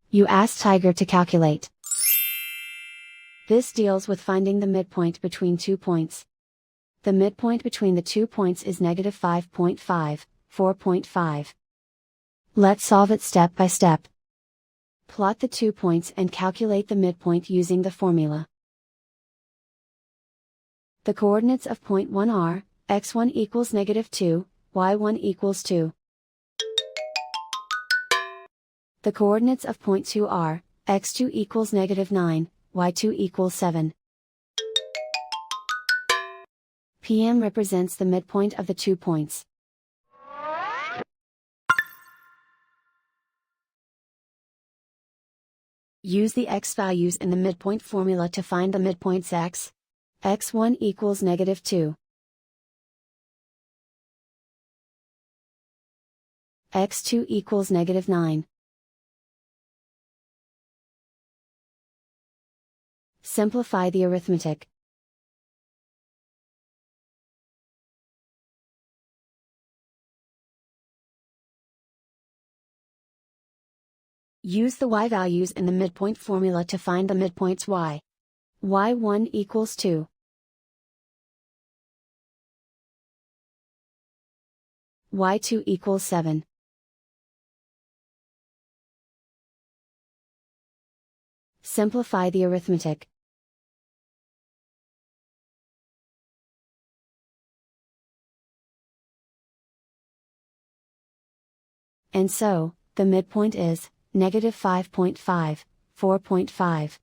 You ask Tiger to calculate. This deals with finding the midpoint between 2 points. The midpoint between the 2 points is negative 5.5, 4.5. Let's solve it step by step. Plot the 2 points and calculate the midpoint using the formula. The coordinates of point 1 are, x1 equals negative 2, y1 equals 2. The coordinates of point 2 are, x2 equals negative 9, y2 equals 7. PM represents the midpoint of the 2 points. Use the x values in the midpoint formula to find the midpoints x. x1 equals negative 2. x2 equals negative 9. Simplify the arithmetic. Use the y values in the midpoint formula to find the midpoints y. y1 equals 2. y2 equals 7. Simplify the arithmetic. And so, the midpoint is, negative 5.5, 4.5.